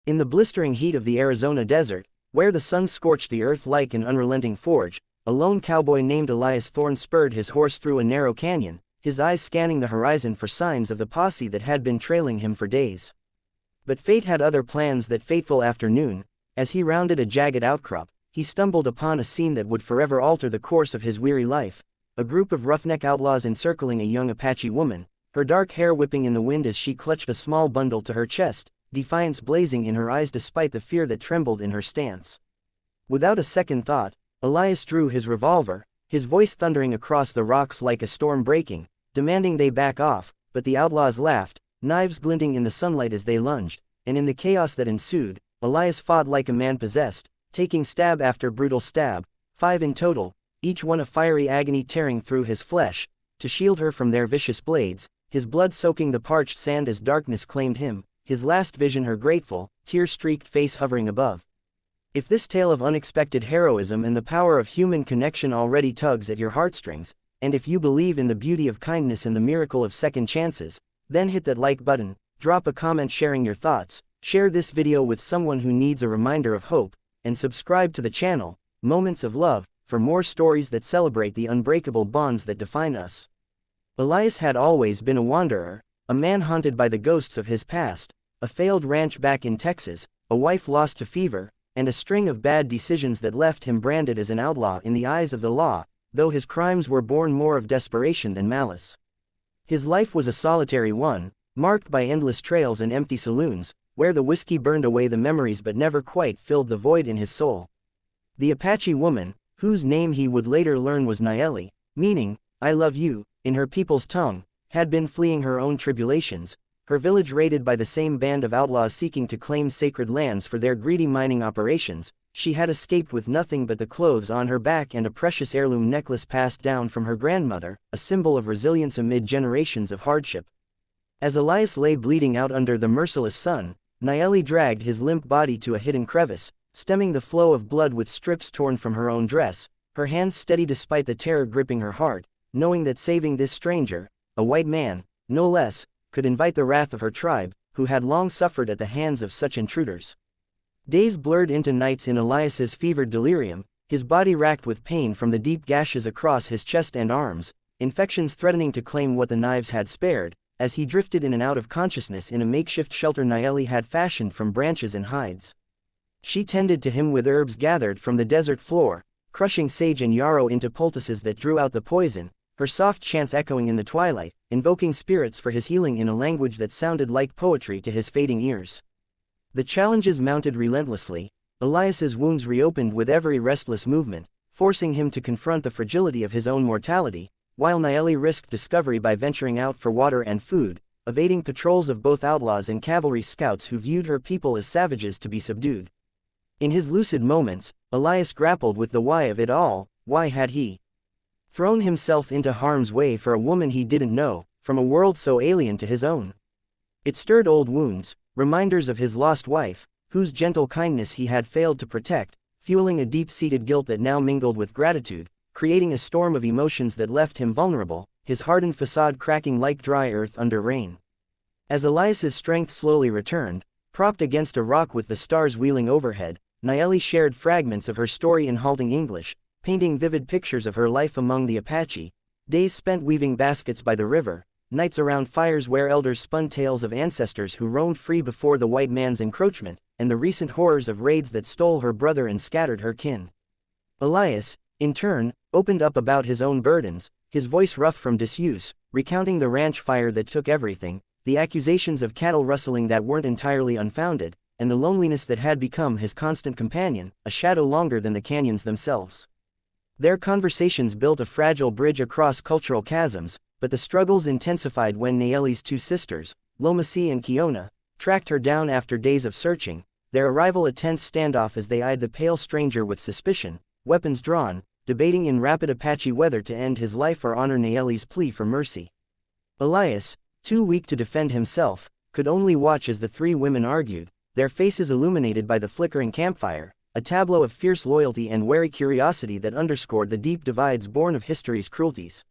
In the blistering heat of the Arizona desert, where the sun scorched the earth like an unrelenting forge, a lone cowboy named Elias Thorne spurred his horse through a narrow canyon, his eyes scanning the horizon for signs of the posse that had been trailing him for days. But fate had other plans that fateful afternoon. As he rounded a jagged outcrop, he stumbled upon a scene that would forever alter the course of his weary life. A group of roughneck outlaws encircling a young Apache woman, her dark hair whipping in the wind as she clutched a small bundle to her chest, defiance blazing in her eyes despite the fear that trembled in her stance. Without a second thought, Elias drew his revolver, his voice thundering across the rocks like a storm breaking, demanding they back off, but the outlaws laughed, knives glinting in the sunlight as they lunged, and in the chaos that ensued, Elias fought like a man possessed, taking stab after brutal stab, 5 in total, each one a fiery agony tearing through his flesh, to shield her from their vicious blades, his blood soaking the parched sand as darkness claimed him, his last vision her grateful, tear-streaked face hovering above. If this tale of unexpected heroism and the power of human connection already tugs at your heartstrings, and if you believe in the beauty of kindness and the miracle of second chances, then hit that like button, drop a comment sharing your thoughts, share this video with someone who needs a reminder of hope, and subscribe to the channel, Moments of Love, for more stories that celebrate the unbreakable bonds that define us. Elias had always been a wanderer, a man haunted by the ghosts of his past, a failed ranch back in Texas, a wife lost to fever, and a string of bad decisions that left him branded as an outlaw in the eyes of the law, though his crimes were born more of desperation than malice. His life was a solitary one, marked by endless trails and empty saloons, where the whiskey burned away the memories but never quite filled the void in his soul. The Apache woman, whose name he would later learn was Nayeli, meaning, I love you, in her people's tongue, had been fleeing her own tribulations, her village raided by the same band of outlaws seeking to claim sacred lands for their greedy mining operations. She had escaped with nothing but the clothes on her back and a precious heirloom necklace passed down from her grandmother, a symbol of resilience amid generations of hardship. As Elias lay bleeding out under the merciless sun, Nayeli dragged his limp body to a hidden crevice, stemming the flow of blood with strips torn from her own dress, her hands steady despite the terror gripping her heart, knowing that saving this stranger, a white man, no less, could invite the wrath of her tribe, who had long suffered at the hands of such intruders. Days blurred into nights in Elias's fevered delirium, his body racked with pain from the deep gashes across his chest and arms, infections threatening to claim what the knives had spared, as he drifted in and out of consciousness in a makeshift shelter Nayeli had fashioned from branches and hides. She tended to him with herbs gathered from the desert floor, crushing sage and yarrow into poultices that drew out the poison, her soft chants echoing in the twilight, invoking spirits for his healing in a language that sounded like poetry to his fading ears. The challenges mounted relentlessly, Elias's wounds reopened with every restless movement, forcing him to confront the fragility of his own mortality, while Nayeli risked discovery by venturing out for water and food, evading patrols of both outlaws and cavalry scouts who viewed her people as savages to be subdued. In his lucid moments, Elias grappled with the why of it all. Why had he thrown himself into harm's way for a woman he didn't know, from a world so alien to his own? It stirred old wounds, reminders of his lost wife, whose gentle kindness he had failed to protect, fueling a deep-seated guilt that now mingled with gratitude, creating a storm of emotions that left him vulnerable, his hardened facade cracking like dry earth under rain. As Elias's strength slowly returned, propped against a rock with the stars wheeling overhead, Nayeli shared fragments of her story in halting English, painting vivid pictures of her life among the Apache, days spent weaving baskets by the river, nights around fires where elders spun tales of ancestors who roamed free before the white man's encroachment, and the recent horrors of raids that stole her brother and scattered her kin. Elias, in turn, opened up about his own burdens, his voice rough from disuse, recounting the ranch fire that took everything, the accusations of cattle rustling that weren't entirely unfounded, and the loneliness that had become his constant companion, a shadow longer than the canyons themselves. Their conversations built a fragile bridge across cultural chasms, but the struggles intensified when Nayeli's two sisters, Lomasi and Kiona, tracked her down after days of searching, their arrival a tense standoff as they eyed the pale stranger with suspicion, weapons drawn, debating in rapid Apache weather to end his life or honor Nayeli's plea for mercy. Elias, too weak to defend himself, could only watch as the three women argued, their faces illuminated by the flickering campfire, a tableau of fierce loyalty and wary curiosity that underscored the deep divides born of history's cruelties.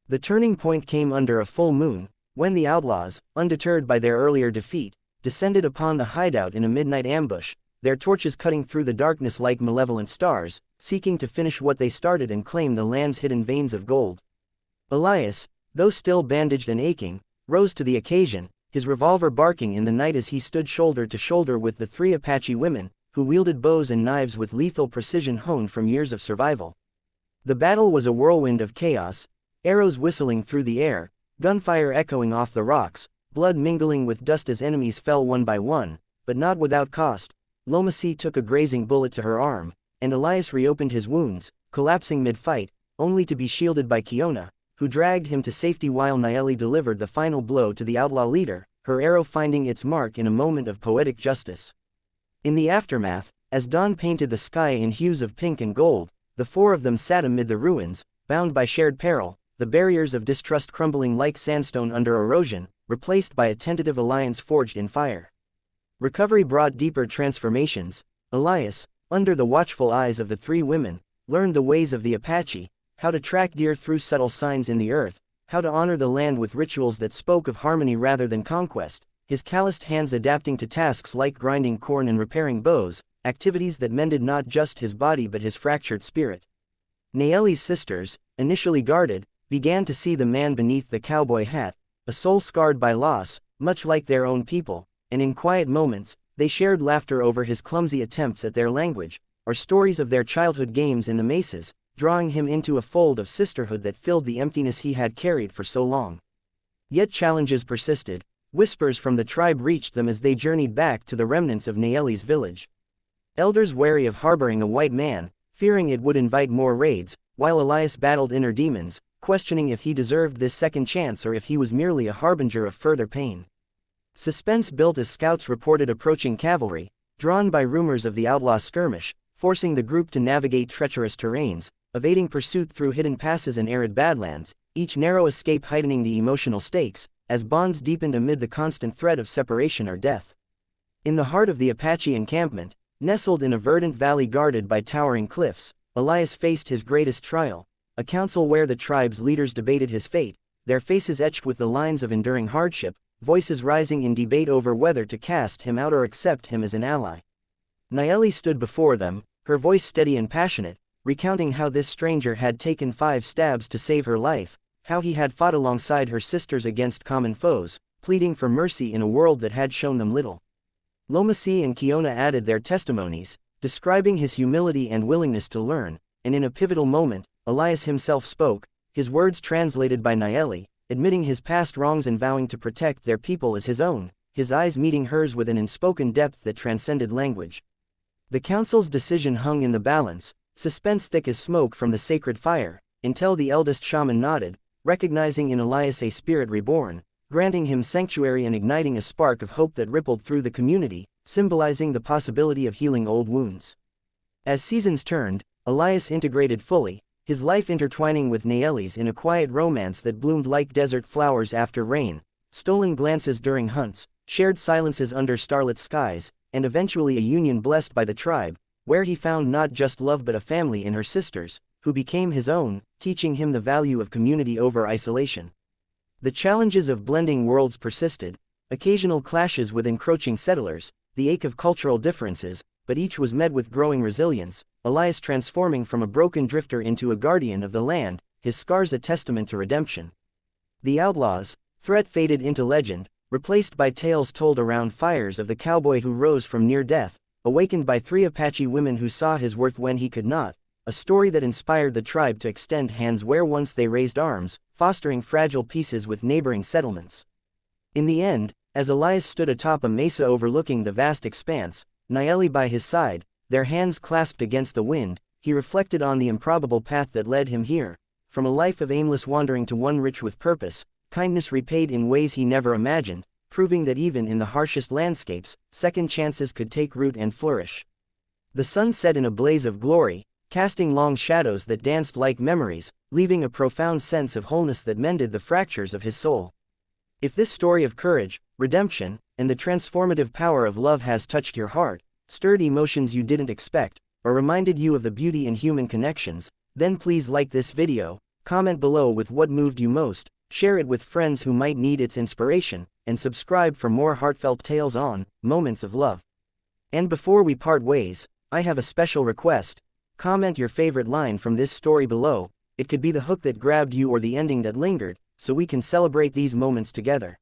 The turning point came under a full moon, when the outlaws, undeterred by their earlier defeat, descended upon the hideout in a midnight ambush, their torches cutting through the darkness like malevolent stars, seeking to finish what they started and claim the land's hidden veins of gold. Elias, though still bandaged and aching, rose to the occasion, his revolver barking in the night as he stood shoulder to shoulder with the 3 Apache women, who wielded bows and knives with lethal precision honed from years of survival. The battle was a whirlwind of chaos, arrows whistling through the air, gunfire echoing off the rocks, blood mingling with dust as enemies fell one by one, but not without cost. Lomasi took a grazing bullet to her arm, and Elias reopened his wounds, collapsing mid-fight, only to be shielded by Kiona, who dragged him to safety while Naeli delivered the final blow to the outlaw leader, her arrow finding its mark in a moment of poetic justice. In the aftermath, as dawn painted the sky in hues of pink and gold, the 4 of them sat amid the ruins, bound by shared peril, the barriers of distrust crumbling like sandstone under erosion, replaced by a tentative alliance forged in fire. Recovery brought deeper transformations. Elias, under the watchful eyes of the 3 women, learned the ways of the Apache, how to track deer through subtle signs in the earth, how to honor the land with rituals that spoke of harmony rather than conquest, his calloused hands adapting to tasks like grinding corn and repairing bows, activities that mended not just his body but his fractured spirit. Naeli's sisters, initially guarded, began to see the man beneath the cowboy hat, a soul scarred by loss, much like their own people, and in quiet moments, they shared laughter over his clumsy attempts at their language, or stories of their childhood games in the mesas, drawing him into a fold of sisterhood that filled the emptiness he had carried for so long. Yet challenges persisted. Whispers from the tribe reached them as they journeyed back to the remnants of Naeli's village. Elders wary of harboring a white man, fearing it would invite more raids, while Elias battled inner demons, questioning if he deserved this second chance or if he was merely a harbinger of further pain. Suspense built as scouts reported approaching cavalry, drawn by rumors of the outlaw skirmish, forcing the group to navigate treacherous terrains, evading pursuit through hidden passes and arid badlands, each narrow escape heightening the emotional stakes, as bonds deepened amid the constant threat of separation or death. In the heart of the Apache encampment, nestled in a verdant valley guarded by towering cliffs, Elias faced his greatest trial, a council where the tribe's leaders debated his fate, their faces etched with the lines of enduring hardship, voices rising in debate over whether to cast him out or accept him as an ally. Naeli stood before them, her voice steady and passionate, recounting how this stranger had taken 5 stabs to save her life, how he had fought alongside her sisters against common foes, pleading for mercy in a world that had shown them little. Lomasi and Kiona added their testimonies, describing his humility and willingness to learn, and in a pivotal moment, Elias himself spoke, his words translated by Naeli, admitting his past wrongs and vowing to protect their people as his own, his eyes meeting hers with an unspoken depth that transcended language. The council's decision hung in the balance, suspense thick as smoke from the sacred fire, until the eldest shaman nodded, recognizing in Elias a spirit reborn, granting him sanctuary and igniting a spark of hope that rippled through the community, symbolizing the possibility of healing old wounds. As seasons turned, Elias integrated fully, his life intertwining with Naeli's in a quiet romance that bloomed like desert flowers after rain, stolen glances during hunts, shared silences under starlit skies, and eventually a union blessed by the tribe, where he found not just love but a family in her sisters, who became his own, teaching him the value of community over isolation. The challenges of blending worlds persisted, occasional clashes with encroaching settlers, the ache of cultural differences, but each was met with growing resilience, Elias transforming from a broken drifter into a guardian of the land, his scars a testament to redemption. The outlaws, threat faded into legend, replaced by tales told around fires of the cowboy who rose from near death, awakened by 3 Apache women who saw his worth when he could not, a story that inspired the tribe to extend hands where once they raised arms, fostering fragile peace with neighboring settlements. In the end, as Elias stood atop a mesa overlooking the vast expanse, Naeli by his side, their hands clasped against the wind, he reflected on the improbable path that led him here, from a life of aimless wandering to one rich with purpose, kindness repaid in ways he never imagined, proving that even in the harshest landscapes, second chances could take root and flourish. The sun set in a blaze of glory, casting long shadows that danced like memories, leaving a profound sense of wholeness that mended the fractures of his soul. If this story of courage, redemption, and the transformative power of love has touched your heart, stirred emotions you didn't expect, or reminded you of the beauty in human connections, then please like this video, comment below with what moved you most, share it with friends who might need its inspiration, and subscribe for more heartfelt tales on Moments of Love. And before we part ways, I have a special request. Comment your favorite line from this story below. It could be the hook that grabbed you or the ending that lingered, so we can celebrate these moments together.